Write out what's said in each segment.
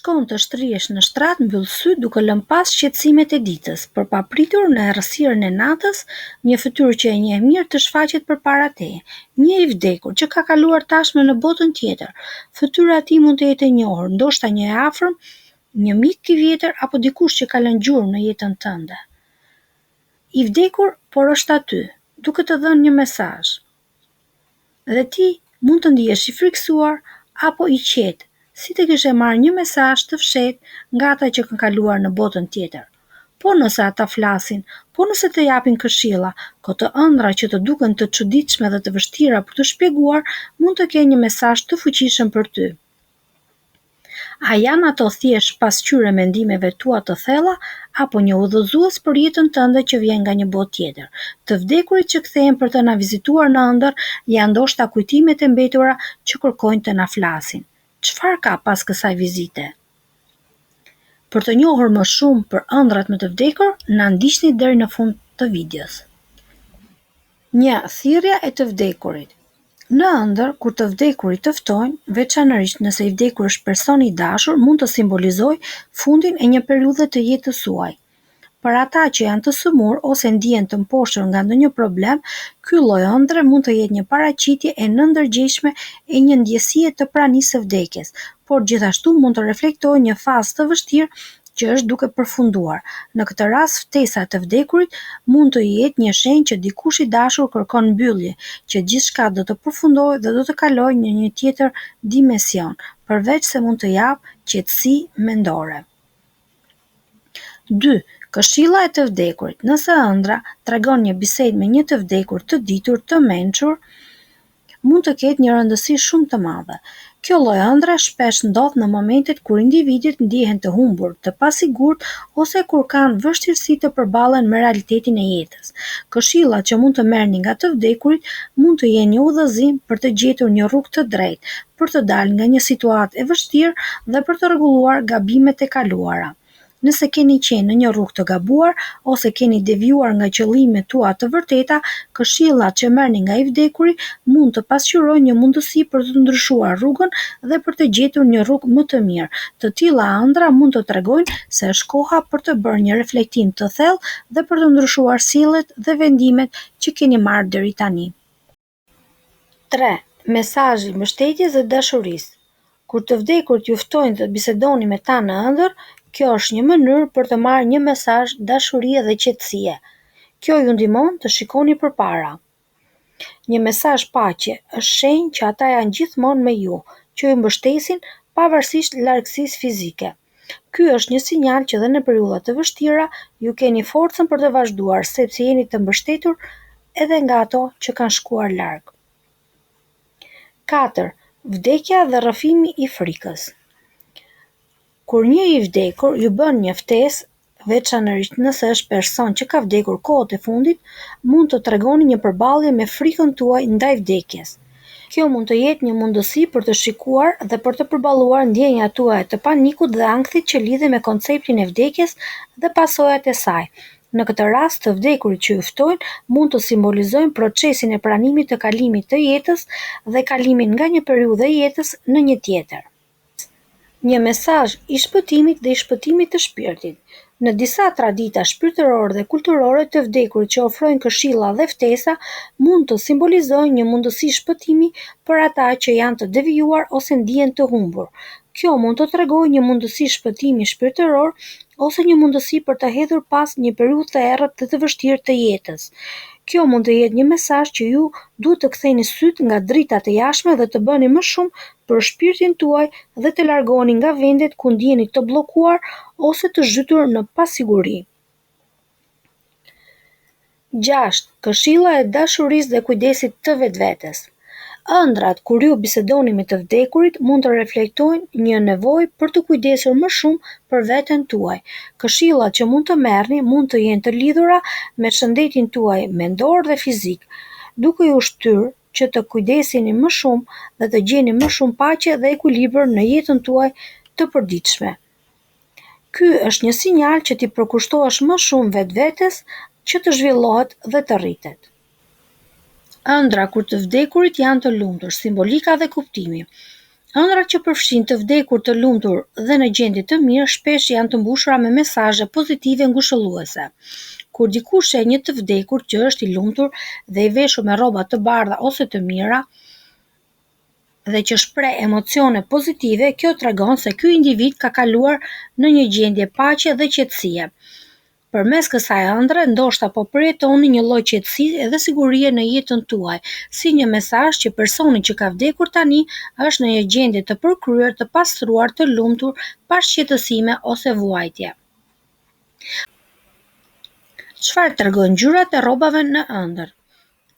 shkon të shtrihesh në shtrat, mbyll syt duke lënë pas shqetësimet e ditës. Për papritur në errësirën e natës, një fytyrë që e njeh mirë të shfaqet përpara teje. Një i vdekur që ka kaluar tashmë në botën tjetër. Fytyra e tij mund të jetë e njohur, ndoshta një e afërm, një mik i vjetër apo dikush që ka lënë gjurmë në jetën tënde. I vdekur, por është aty, duke të dhënë një mesazh. Dhe ti mund të ndihesh i frikësuar apo i qetë, si të kishe marrë një mesazh të fshehtë nga ata që kanë kaluar në botën tjetër. Po nëse ata flasin, po nëse të japin këshilla, këto ëndra që të duken të çuditshme dhe të vështira për të shpjeguar, mund të kenë një mesazh të fuqishëm për ty. A janë ato thjesht pasqyrë mendimeve tua të thella, apo një udhëzues për jetën tënde që vjen nga një botë tjetër? Të vdekurit që kthehen për të na vizituar në ëndër janë ndoshta kujtimet e mbetura që kërkojnë të na flasin. Çfarë ka pas kësaj vizite? Për të njohur më shumë për ëndrat me të vdekur, na ndiqni deri në fund të videos. 1. Thirrja e të vdekurit. Në ëndër, kur të vdekurit të ftojnë, veçanërisht nëse i vdekur është person i dashur, mund të simbolizojë fundin e një periudhe të jetës suaj. Për ata që janë të sëmurë ose ndihen të mposhtur nga ndonjë problem, ky lloj ëndre mund të jetë një paraqitje e nëndërgjegjshme e një ndjesie të pranisë së vdekjes, por gjithashtu mund të reflektojë një fazë të vështirë që është duke përfunduar. Në këtë rast, ftesa e të vdekurit mund të jetë një shenjë që dikush i dashur kërkon mbyllje, që gjithçka do të përfundojë dhe do të kalojë në një tjetër dimension, përveç se mund të japë qetësi mendore. 2. Këshilla e të vdekurit. Nëse ëndra tregon një bisedë me një të vdekur të ditur, të mençur, mund të ketë një rëndësi shumë të madhe. Kjo lloj ëndre shpesh ndodh në momentet kur individët ndihen të humbur, të pasigurt ose kur kanë vështirësi të përballen me realitetin e jetës. Këshillat që mund të merrni nga të vdekurit mund të jenë një udhëzim për të gjetur një rrugë të drejtë, për të dalë nga një situatë e vështirë dhe për të rregulluar gabimet e kaluara. Nëse keni qenë në një rrugë të gabuar ose keni devijuar nga qëllimet tua të vërteta, këshillat që merrni nga i vdekuri mund të pasqyrojnë një mundësi për të ndryshuar rrugën dhe për të gjetur një rrugë më të mirë. Të tilla ëndra mund të tregojnë se është koha për të bërë një reflektim të thellë dhe për të ndryshuar sjelljet dhe vendimet që keni marrë deri tani. 3. Mesazhi i mbështetjes dhe dashurisë. Kur të vdekurit ju ftojnë të bisedoni me ta në ëndër, kjo është një mënyrë për të marrë një mesazh dashurie dhe qetësie. Kjo ju ndihmon të shikoni përpara. Një mesazh paqe është shenjë që ata janë gjithmonë me ju, që ju mbështesin pavarësisht largësisë fizike. Ky është një sinjal që edhe në periudha të vështira ju keni forcën për të vazhduar, sepse jeni të mbështetur edhe nga ato që kanë shkuar larg. 4. Vdekja dhe rrëfimi i frikës. Kur një i vdekur ju bën një ftesë, veçanërisht nëse është person që ka vdekur kohët e fundit, mund të tregoni një përballje me frikën tuaj ndaj vdekjes. Kjo mund të jetë një mundësi për të shikuar dhe për të përballuar ndjenjat tuaja të panikut dhe ankthit që lidhen me konceptin e vdekjes dhe pasojat e saj. Në këtë rast, të vdekurit që ju ftojnë mund të simbolizojnë procesin e pranimit të kalimit të jetës dhe kalimin nga një periudhë e jetës në një tjetër. Një mesazh i shpëtimit dhe i shpëtimit të shpirtit. Në disa tradita shpirtërore dhe kulturore, të vdekurit që ofrojnë këshilla dhe ftesa mund të simbolizojnë një mundësi shpëtimi për ata që janë të devijuar ose ndihen të humbur. Kjo mund të tregojë një mundësi shpëtimi shpirtëror ose një mundësi për të hedhur pas një periudhë të errët dhe të vështirë të jetës. Kjo mund të jetë një mesazh që ju duhet të ktheni syt nga dritat e jashtme dhe të bëni më shumë për shpirtin tuaj dhe të largoheni nga vendet ku ndjeheni të bllokuar ose të zhytur në pasiguri. 6. Këshilla e dashurisë dhe kujdesit të vetvetes. Ëndrat kur ju bisedoni me të vdekurit mund të reflektojnë një nevojë për të kujdesur më shumë për veten tuaj. Këshillat që mund të merrni mund të jenë të lidhura me shëndetin tuaj mendor dhe fizik, duke ju shtyrë që të kujdeseni më shumë dhe të gjeni më shumë paqe dhe ekuilibër në jetën tuaj të përditshme. Ky është një sinjal që ti përkushtohesh më shumë vetvetes që të zhvillohet dhe të rritet. Ëndra kur të vdekurit janë të lumtur, simbolika dhe kuptimi. Ëndrat që përfshin të vdekur të lumtur dhe në gjendje të mirë shpesh janë të mbushura me mesazhe pozitive ngushëlluese. Kur dikush sheh një të vdekur që është i lumtur dhe i veshur me rroba të bardha ose të mira dhe që shpreh emocione pozitive, kjo tregon se ky individ ka kaluar në një gjendje paqe dhe qetësie. Përmes kësaj ëndre, ndoshta po përjetoni një lloj qetësie dhe sigurie në jetën tuaj, si një mesazh që personi që ka vdekur tani është në një gjendje të përkryer, të pastruar, të lumtur, pa shqetësime ose vuajtje. Çfarë tregojnë ngjyrat e rrobave në ëndër?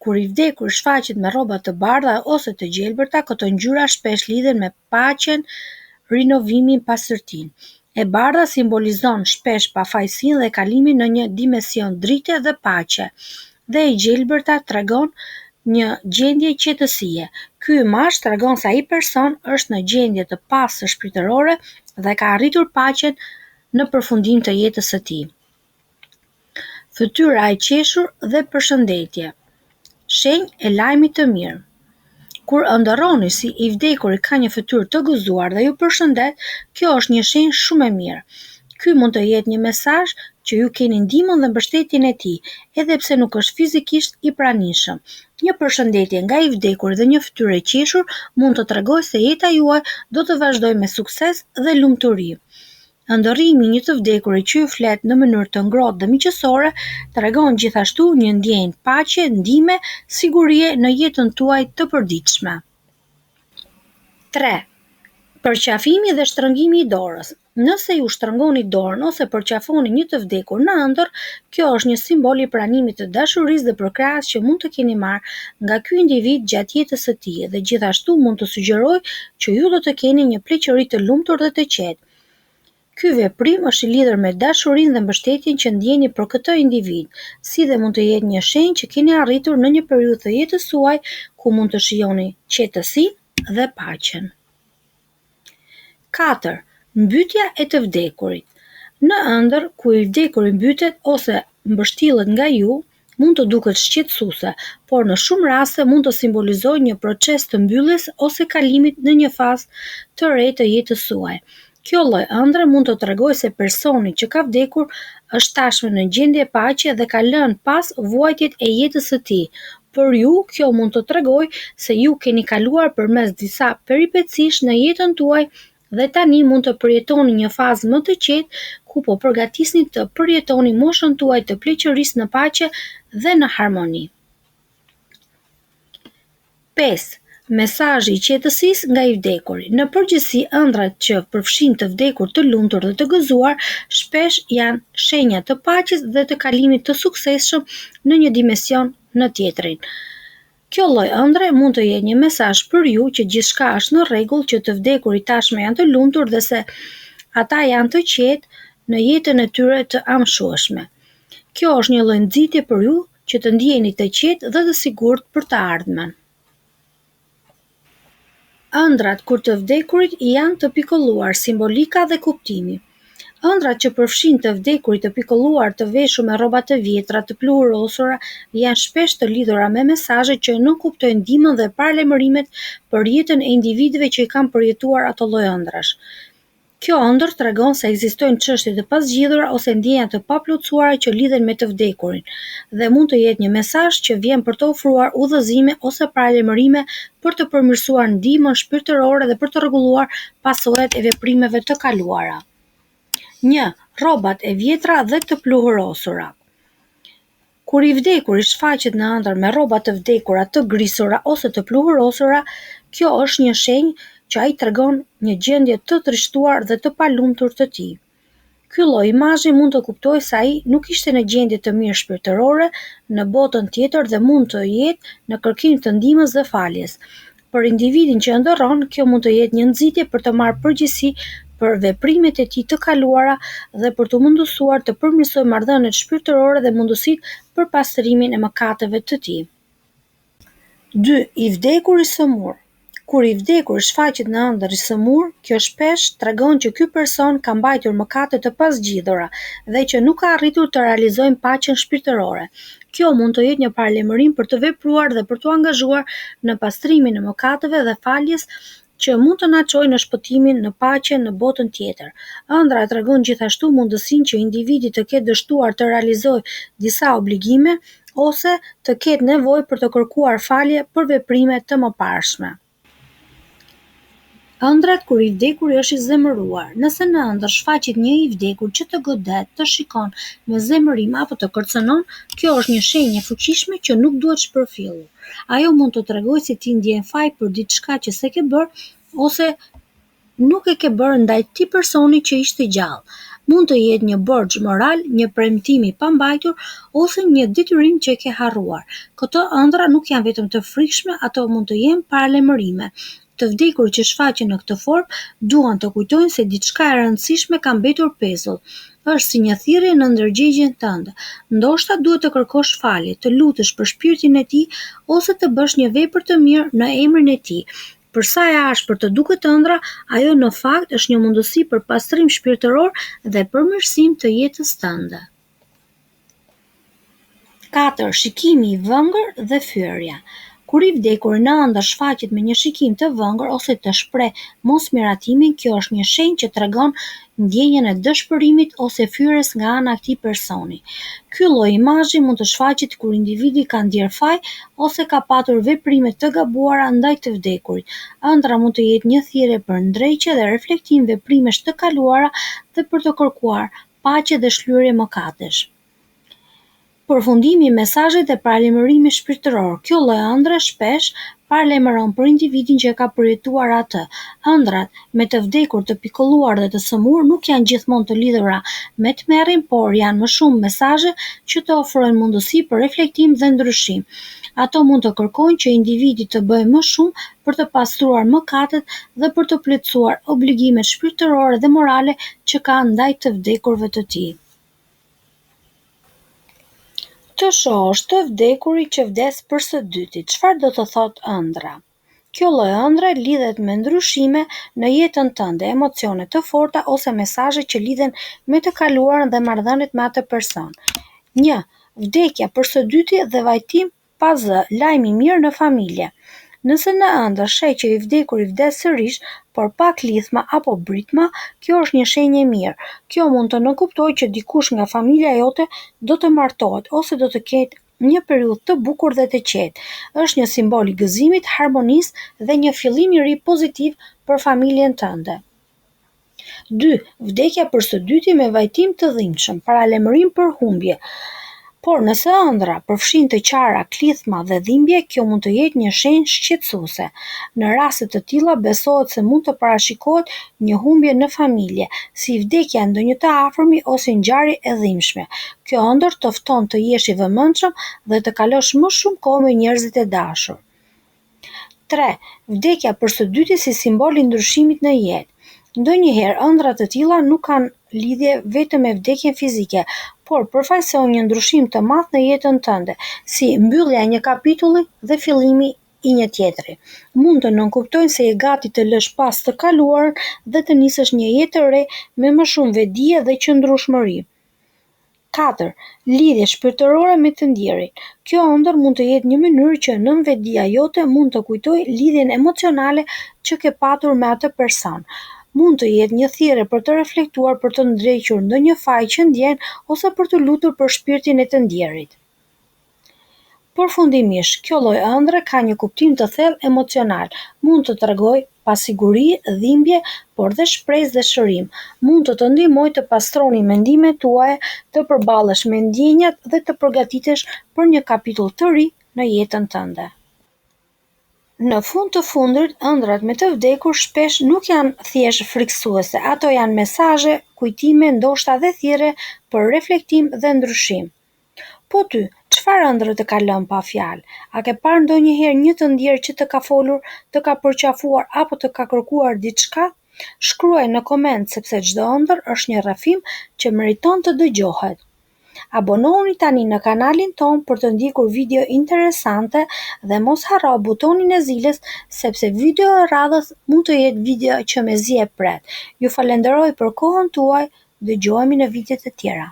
Kur i vdekur shfaqet me rroba të bardha ose të gjelbërta, këto ngjyra shpesh lidhen me paqen, rinovimin, pastërtinë. E bardha simbolizon shpesh pafajësinë dhe kalimin në një dimension drite dhe paqe, dhe e gjelbërta tregon një gjendje qetësie. Ky imazh tregon se ai person është në gjendje të pastër shpirtërore dhe ka arritur paqen në përfundim të jetës së tij. Fytyra e qeshur dhe përshëndetje. Shenjë e lajmit të mirë. Kur ëndërroni si i vdekuri ka një fytyrë të gëzuar dhe ju përshëndet, kjo është një shenjë shumë e mirë. Ky mund të jetë një mesazh që ju keni ndihmën dhe mbështetjen e tij, edhe pse nuk është fizikisht i pranishëm. Një përshëndetje nga i vdekuri dhe një fytyrë e qeshur mund të tregojë se jeta juaj do të vazhdojë me sukses dhe lumturi. Ëndërrimi i një të vdekurit që ju flet në mënyrë të ngrohtë dhe miqësore tregon gjithashtu një ndjenjë paqe, ndihme, sigurie në jetën tuaj të përditshme. 3. Përqafimi dhe shtrëngimi i dorës. Nëse ju shtrëngoni dorën ose përqafoni një të vdekur në ëndër, kjo është një simbol i pranimit të dashurisë dhe përkrahjes që mund të keni marrë nga ky individ gjatë jetës së tij dhe gjithashtu mund të sugjerojë që ju do të keni një pleqëri të lumtur dhe të qetë. Ky veprim është i lidhur me dashurinë dhe mbështetjen që ndjeni për këtë individ, si dhe mund të jetë një shenjë që keni arritur në një periudhë të jetës suaj ku mund të shijoni qetësinë dhe paqen. 4. Mbytja e të vdekurit. Në ëndër, ku i vdekuri mbytet ose mbështillet nga ju, mund të duket shqetësuese, por në shumë raste mund të simbolizojë një proces të mbylljes ose kalimit në një fazë të re të jetës suaj. Kjo lloj ëndre mund të tregojë se personi që ka vdekur është tashmë në gjendje paqe dhe ka lënë pas vuajtjet e jetës së tij. Për ju, kjo mund të tregojë se ju keni kaluar përmes disa peripecish në jetën tuaj dhe tani mund të përjetoni një fazë më të qetë ku po përgatisni të përjetoni moshën tuaj të pleqërisë në paqe dhe në harmoni. 5. Mesazhi i qetësisë nga i vdekuri. Në përgjithësi, ëndrat që përfshin të vdekur të lumtur dhe të gëzuar shpesh janë shenja të paqes dhe të kalimit të suksesshëm në një dimension në tjetrin. Kjo lloj ëndre mund të jetë një mesazh për ju që gjithçka është në rregull, që të vdekurit tashmë janë të lumtur dhe se ata janë të qetë në jetën e tyre të amshueshme. Kjo është një lloj nxitje për ju që të ndjeni të qetë dhe të sigurt për të ardhmen. Ëndrat kur të vdekurit janë të pikolluar, simbolika dhe kuptimi. Ëndrat që përfshin të vdekurit të pikolluar, të veshur me rroba të vjetra, të pluhurosura, janë shpesh të lidhura me mesazhe që nuk kuptojnë ndihmën dhe paralajmërimet për jetën e individëve që i kanë përjetuar ato lloj ëndrash. Kjo ëndër tregon se ekzistojnë çështje të pazgjidhura ose ndjenja të paplotësuara që lidhen me të vdekurin dhe mund të jetë një mesazh që vjen për të ofruar udhëzime ose paralajmërime për të përmirësuar ndihmën shpirtërore dhe për të rregulluar pasojat e veprimeve të kaluara. 1. Rrobat e vjetra dhe të pluhurosura. Kur i vdekuri shfaqet në ëndër me rroba të vdekura, të grisura ose të pluhurosura, kjo është një shenjë që ai tregon një gjendje të trishtuar dhe të palumtur të tij. Ky lloj imazhi mund të kuptojë se ai nuk ishte në gjendje të mirë shpirtërore në botën tjetër dhe mund të jetë në kërkim të ndihmës dhe faljes. Për individin që ëndërron, kjo mund të jetë një nxitje për të marrë përgjegjësi për veprimet e tij të kaluara dhe për të mundësuar të përmirësojë marrëdhëniet shpirtërore dhe mundësitë për pastrimin e mëkateve të tij. 2. I vdekuri sëmur. Kur i vdekur shfaqet në ëndër i sëmur, kjo shpesh tregon që ky person ka mbajtur mëkate të pazgjidhura dhe që nuk ka arritur të realizojë paqen shpirtërore. Kjo mund të jetë një paralajmërim për të vepruar dhe për të angazhuar në pastrimin e mëkateve dhe faljes që mund të na çojë në shpëtimin në paqe në botën tjetër. Ëndra tregon gjithashtu mundësinë që individi të ketë dështuar të realizojë disa obligime ose të ketë nevojë për të kërkuar falje për veprime të mëparshme. Ëndrat kur i vdekuri është i zemëruar. Nëse në ëndër shfaqet një i vdekur që të godet, të shikon me zemërim apo të kërcënon, kjo është një shenjë e fuqishme që nuk duhet shpërfillur. Ajo mund të tregojë se ti ndjen faj për diçka që s'e ke bërë ose nuk e ke bërë ndaj këtij personi që ishte gjallë. Mund të jetë një borxh moral, një premtim i pambajtur ose një detyrim që e ke harruar. Këto ëndra nuk janë vetëm të frikshme, ato mund të jenë paralajmërime. Të vdekur që shfaqen në këtë formë duan të kujtojnë se diçka e rëndësishme ka mbetur pezull. Është si një thirrje në ndërgjegjen tënde. Ndoshta duhet të kërkosh falje, të lutesh për shpirtin e tij ose të bësh një vepër të mirë në emrin e tij. Për sa e ashpër të duket ëndra, ajo në fakt është një mundësi për pastrim shpirtëror dhe përmirësim të jetës tënde. 4. Shikimi i vëngër dhe fyerja. Kur i vdekur në ëndër shfaqet me një shikim të vëngër ose të shpreh mosmiratimin, kjo është një shenjë që tregon ndjenjen e dëshpërimit ose fyerjes nga ana e këtij personi. Ky lloj imazhi mund të shfaqet kur individi ka ndier faj ose ka patur veprime të gabuara ndaj të vdekurit. Ëndra mund të jetë një thirrje për ndrejtje dhe reflektim veprimesh të kaluara dhe për të kërkuar paqe dhe shlyerje mëkatesh. Përfundimi i mesazhet dhe paralajmërimi shpirtëror. Kjo lloj ëndre shpesh paralajmëron për individin që e ka përjetuar atë. Ëndrat me të vdekur të pikolluar dhe të sëmur nuk janë gjithmonë të lidhura me tmerrin, por janë më shumë mesazhe që të ofrojnë mundësi për reflektim dhe ndryshim. Ato mund të kërkojnë që individi të bëjë më shumë për të pastruar mëkatet dhe për të plotësuar obligimet shpirtërore dhe morale që ka ndaj të vdekurve të tij. Të shohësh të vdekurin që vdes për së dyti, çfarë do të thotë ëndra? Kjo lloj ëndre lidhet me ndryshime në jetën tënde, emocione të forta ose mesazhe që lidhen me të kaluarën dhe marrëdhëniet me atë person. 1. Vdekja për së dyti dhe vajtim pa zë, lajm i mirë në familje. Nëse në ëndër sheh që i vdekuri vdes sërish, por pa klithma apo britma, kjo është një shenjë e mirë. Kjo mund të nënkuptojë që dikush nga familja jote do të martohet ose do të ketë një periudhë të bukur dhe të qetë. Është një simbol i gëzimit, harmonisë dhe një fillim i ri pozitiv për familjen tënde. 2. Vdekja për së dyti me vajtim të dhimbshëm, paralajmërim për humbje. Por nëse ëndra përfshin të qara, klithma dhe dhimbje, kjo mund të jetë një shenjë shqetësuese. Në raste të tilla besohet se mund të parashikohet një humbje në familje, si vdekja e ndonjë të afërmi ose ngjarje e dhimbshme. Kjo ëndër të fton të jesh i vëmendshëm dhe të kalosh më shumë kohë me njerëzit e dashur. 3. Vdekja për së dyti si simbol i ndryshimit në jetë. Ndonjëherë ëndra të tilla nuk kanë lidhje vetëm me vdekjen fizike, por përfaqësojnë një ndryshim të madh në jetën tënde, si mbyllja e një kapitulli dhe fillimi i një tjetri. Mund të nënkuptojnë se je gati të lësh pas të kaluarën dhe të nisësh një jetë të re me më shumë vetdije dhe qëndrueshmëri. 4. Lidhje shpirtërore me të ndjerin. Kjo ëndër mund të jetë një mënyrë që nënvetdia jote mund të kujtojë lidhjen emocionale që ke patur me atë person. Mund të jetë një thirrje për të reflektuar për të ndrequr ndonjë faj që ndjen ose për të lutur për shpirtin e të ndjerit. Përfundimisht, kjo lloj ëndre ka një kuptim të thellë emocional. Mund të tregojë pasiguri, dhimbje, por dhe shpresë dhe shërim. Mund të të ndihmojë të pastroni mendimet tuaja, të përballesh me ndjenjat dhe të përgatitesh për një kapitull të ri në jetën tënde. Në fund të fundit, ëndrat me të vdekur shpesh nuk janë thjesht frikësuese, ato janë mesazhe, kujtime, ndoshta dhe thirrje për reflektim dhe ndryshim. Po ty, çfarë ëndre të ka lënë pa fjalë? A ke parë ndonjëherë një të ndjer që të ka folur, të ka përqafuar apo të ka kërkuar diçka? Shkruaj në koment sepse çdo ëndër është një rrëfim që meriton të dëgjohet. Abonohuni tani në kanalin ton për të ndjekur video interesante dhe mos harro butonin e zilës sepse video e radhës mund të jetë video që mezi e pret. Ju falenderoj për kohën tuaj, dëgjohemi në videot e tjera.